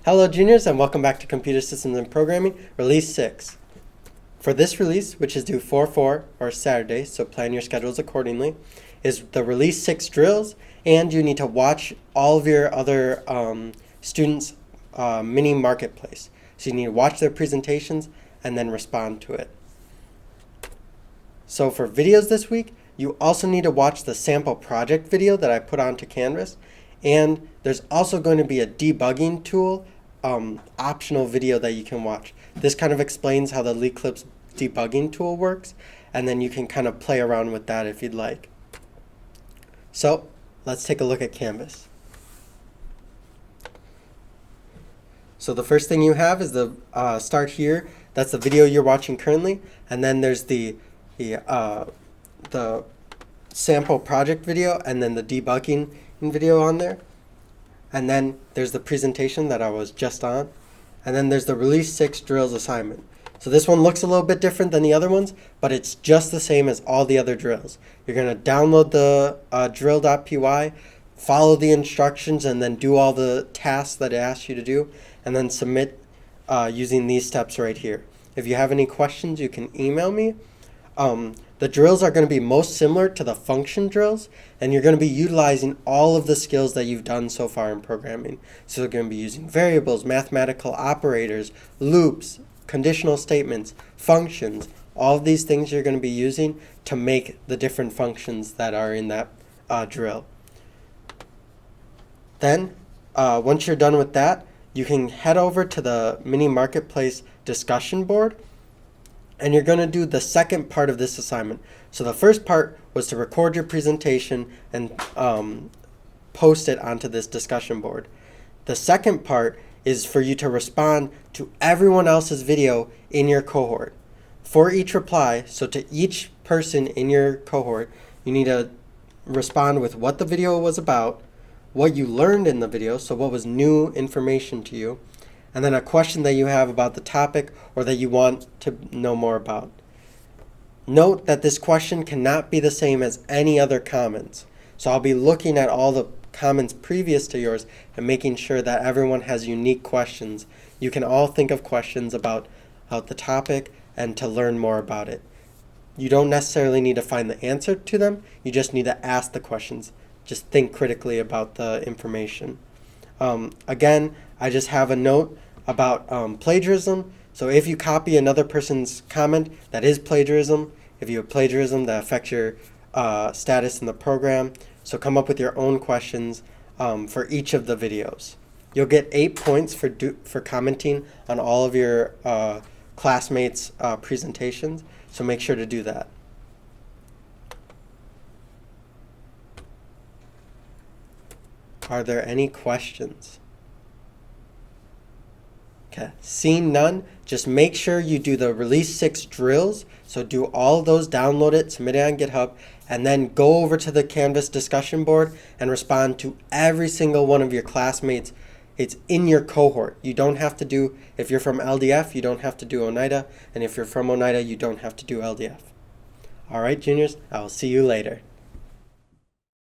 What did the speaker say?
Hello juniors, and welcome back to Computer Systems and Programming, Release 6. For this release, which is due 4/4 or Saturday, so plan your schedules accordingly, is the Release 6 drills, and you need to watch all of your other students' mini marketplace. So you need to watch their presentations and then respond to it. So for videos this week, you also need to watch the sample project video that I put onto Canvas, and there's also going to be a debugging tool optional video that you can watch. This kind of explains how the Eclipse debugging tool works, and then you can kind of play around with that if you'd like. So let's take a look at Canvas. So the first thing you have is the start here. That's the video you're watching currently, and then there's the sample project video, and then the debugging video on there. And then there's the presentation that I was just on. And then there's the Release 6 drills assignment. So this one looks a little bit different than the other ones, but it's just the same as all the other drills. You're going to download the drill.py, follow the instructions, and then do all the tasks that it asks you to do, and then submit using these steps right here. If you have any questions, you can email me. The drills are going to be most similar to the function drills, and you're going to be utilizing all of the skills that you've done so far in programming. So you're going to be using variables, mathematical operators, loops, conditional statements, functions. All of these things you're going to be using to make the different functions that are in that drill. Then, once you're done with that, you can head over to the mini marketplace discussion board, and you're going to do the second part of this assignment. So the first part was to record your presentation and post it onto this discussion board. The second part is for you to respond to everyone else's video in your cohort. For each reply, so to each person in your cohort, you need to respond with what the video was about, what you learned in the video, so what was new information to you, and then a question that you have about the topic or that you want to know more about. Note that this question cannot be the same as any other comments. So I'll be looking at all the comments previous to yours and making sure that everyone has unique questions. You can all think of questions about the topic and to learn more about it. You don't necessarily need to find the answer to them, you just need to ask the questions. Just think critically about the information. Again, I just have a note about plagiarism. So if you copy another person's comment, that is plagiarism. If you have plagiarism, that affects your status in the program. So come up with your own questions for each of the videos. You'll get 8 points for commenting on all of your classmates' presentations. So make sure to do that. Are there any questions? Okay, seeing none, just make sure you do the Release 6 drills. So do all of those, download it, submit it on GitHub, and then go over to the Canvas discussion board and respond to every single one of your classmates. It's in your cohort. You don't have to do, if you're from LDF, you don't have to do Oneida, and if you're from Oneida, you don't have to do LDF. All right, juniors, I will see you later.